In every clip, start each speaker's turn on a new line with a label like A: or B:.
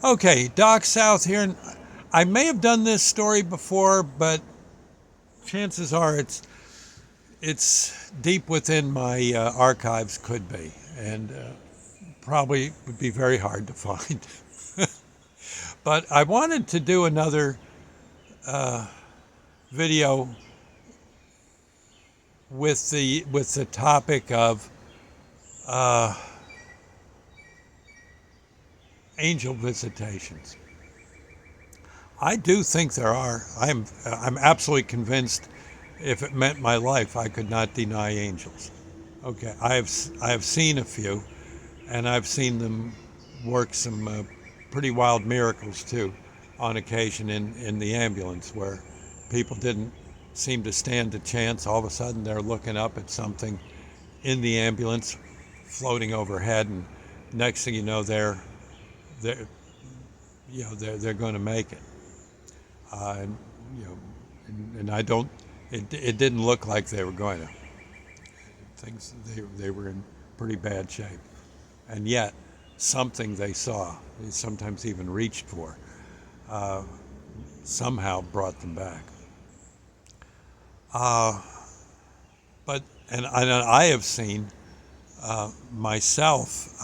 A: Okay, Doc South here. And I may have done this story before, but chances are it's deep within my archives, could be, and probably would be very hard to find. But I wanted to do another video with the topic of uh, angel visitations. I do think there are. I'm absolutely convinced. If it meant my life, I could not deny angels. Okay, I have seen a few, and I've seen them work some pretty wild miracles too, on occasion in the ambulance where people didn't seem to stand a chance. All of a sudden, they're looking up at something in the ambulance, floating overhead, and next thing you know, they're they're going to make it. And you know, and I don't. It didn't look like they were going to. Things they were in pretty bad shape, and yet something they saw, they sometimes even reached for, uh, somehow brought them back. Uh, but I have seen myself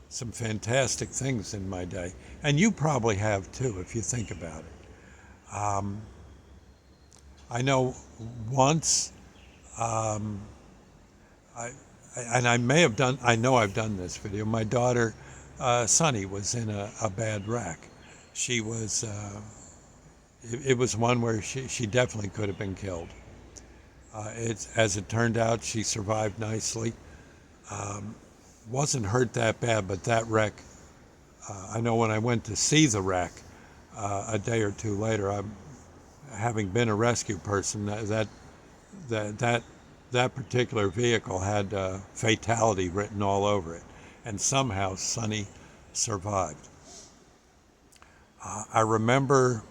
A: some fantastic things in my day, and you probably have too if you think about it. I know once um, I, and I may have done, I know I've done this video. My daughter, Sunny, was in a bad wreck. She was, it was one where she definitely could have been killed. As it turned out, she survived nicely. Um, wasn't hurt that bad, but that wreck, I know when I went to see the wreck a day or two later, having been a rescue person, that that that particular vehicle had fatality written all over it, and somehow Sonny survived. I remember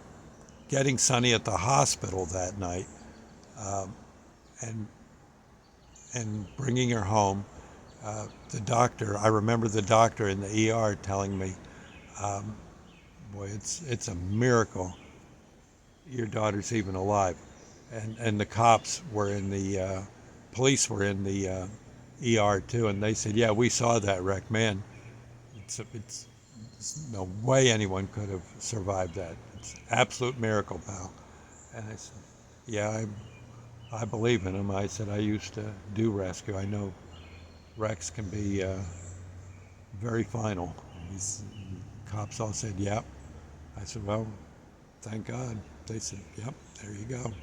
A: getting Sonny at the hospital that night, um, and bringing her home. The doctor, I remember the doctor in the ER telling me, um, "Boy, it's a miracle your daughter's even alive." And the cops were in the police were in the ER too, and they said, "Yeah, we saw that wreck, man. It's no way anyone could have survived that. It's an absolute miracle, pal." And I said, "Yeah, I believe in him." I said, "I used to do rescue. I know wrecks can be very final." These cops all said, "Yep." I said, "Well, thank God." They said, "Yep, there you go."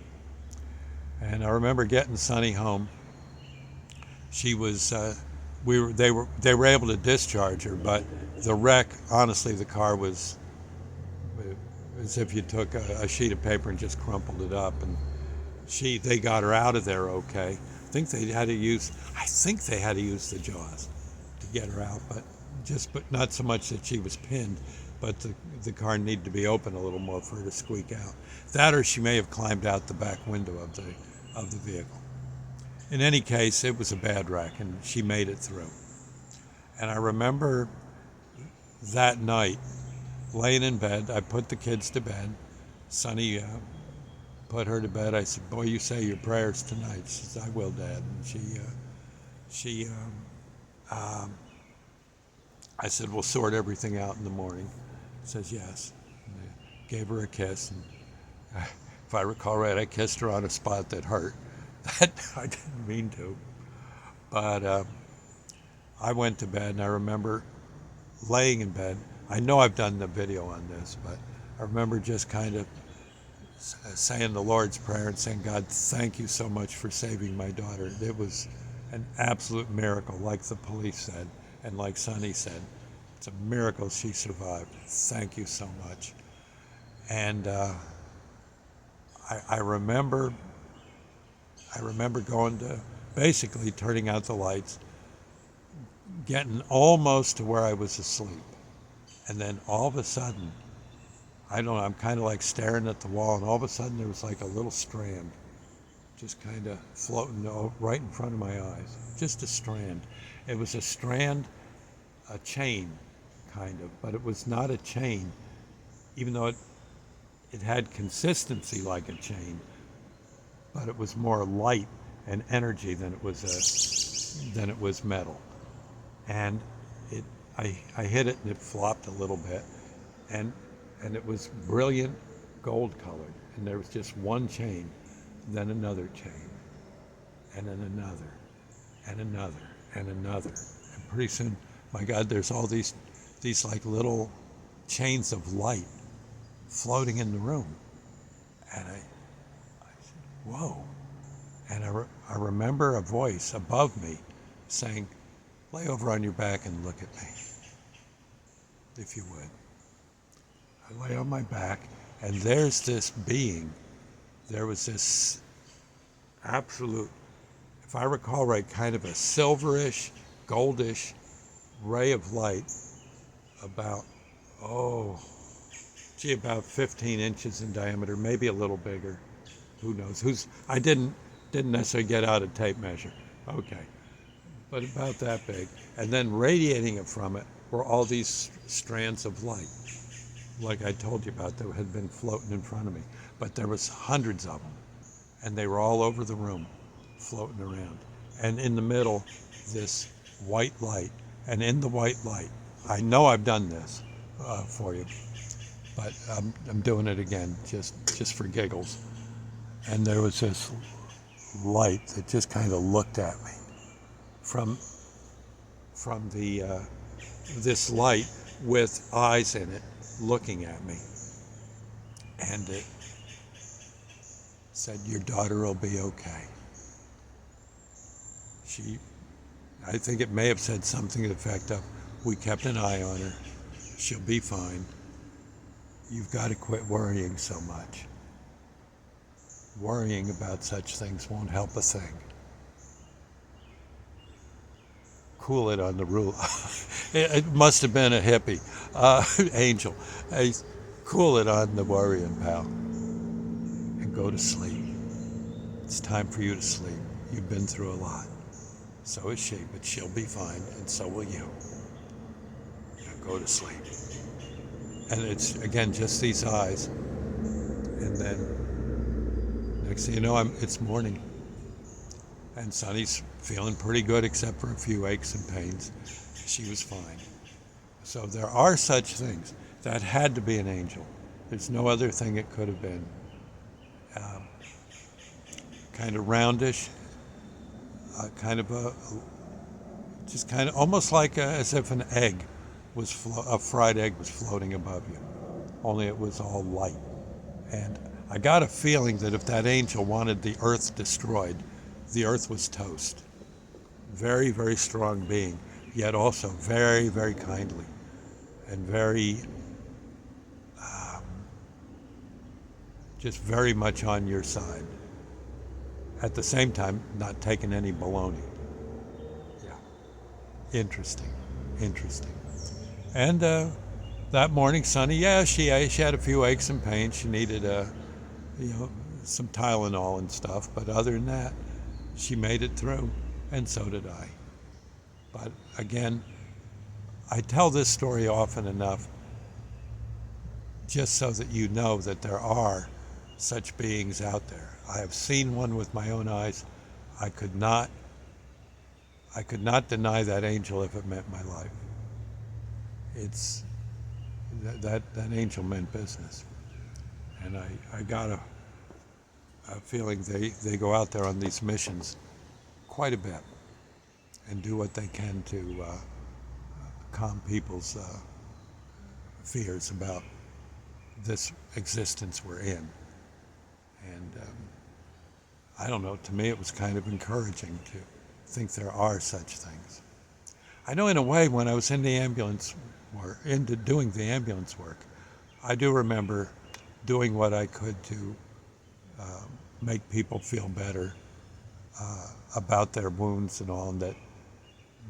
A: And I remember getting Sunny home. She was, they were able to discharge her, but the wreck, honestly, the car was as if you took a sheet of paper and just crumpled it up. And they got her out of there okay. I think they had to use the jaws to get her out, but not so much that she was pinned, but the car needed to be open a little more for her to squeak out. That, or she may have climbed out the back window of the vehicle. In any case, it was a bad wreck, and she made it through. And I remember that night, laying in bed, I put the kids to bed. Sonny put her to bed. I said, "Boy, you say your prayers tonight." She says, "I will, Dad." And she um, I said, "We'll sort everything out in the morning." She says, "Yes." And I gave her a kiss, and if I recall right, I kissed her on a spot that hurt. That I didn't mean to, but I went to bed, and I remember laying in bed. I know I've done the video on this, but I remember just kind of saying the Lord's Prayer and saying, "God, thank you so much for saving my daughter. It was an absolute miracle," like the police said, and like Sonny said. It's a miracle she survived. Thank you so much. And I remember going to, basically turning out the lights, getting almost to where I was asleep. And then all of a sudden, I don't know, I'm kind of like staring at the wall, and all of a sudden there was like a little strand just kind of floating right in front of my eyes. Just a strand. It was a strand, a chain kind of, but it was not a chain, even though it had consistency like a chain, but it was more light and energy than it was metal. And it I hit it and it flopped a little bit, and it was brilliant gold colored, and there was just one chain, then another chain, and then another, and another, and another, and pretty soon, my God, there's all these like little chains of light floating in the room, and I said, whoa, and I remember a voice above me saying, lay over on your back and look at me, if you would. I lay on my back, and there's this being. There was this absolute, if I recall right, kind of a silverish, goldish ray of light about, about 15 inches in diameter, maybe a little bigger. Who knows? I didn't necessarily get out a tape measure. Okay. But about that big. And then radiating it from it were all these strands of light, like I told you about, that had been floating in front of me. But there was hundreds of them, and they were all over the room, floating around. And in the middle, this white light. And in the white light, I know I've done this for you, but I'm doing it again, just for giggles. And there was this light that just kind of looked at me from the this light with eyes in it looking at me, and it said, your daughter will be okay. I think it may have said something to the effect of, we kept an eye on her, she'll be fine, you've got to quit worrying so much. Worrying about such things won't help a thing. Cool it on the rule. It must have been a hippie, angel. Hey, cool it on the worrying, pal, and go to sleep. It's time for you to sleep. You've been through a lot. So is she, but she'll be fine, and so will you. Now go to sleep. And it's, again, just these eyes. And then, next thing you know, it's morning. And Sonny's feeling pretty good, except for a few aches and pains. She was fine. So there are such things. That had to be an angel. There's no other thing it could have been. Kind of roundish, kind of just kind of almost like as if an egg a fried egg was floating above you, only it was all light. And I got a feeling that if that angel wanted the earth destroyed, the earth was toast. Very, very strong being, yet also very, very kindly and very, just very much on your side. At the same time, not taking any baloney. Yeah, interesting. And that morning, Sonny, she had a few aches and pains. She needed some Tylenol and stuff, but other than that, she made it through, and so did I. But again, I tell this story often enough just so that you know that there are such beings out there. I have seen one with my own eyes. I could not deny that angel if it meant my life. It's that angel meant business, and I got a feeling they go out there on these missions quite a bit and do what they can to calm people's fears about this existence we're in. And I don't know, to me it was kind of encouraging to think there are such things. I know in a way when I was in the ambulance, or into doing the ambulance work, I do remember doing what I could to make people feel better about their wounds and all, and that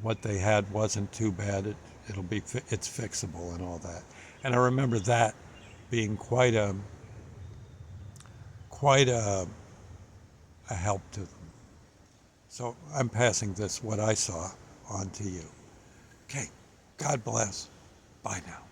A: what they had wasn't too bad, it's fixable and all that. And I remember that being quite a help to them. So I'm passing what I saw on to you. Okay, God bless. Bye now.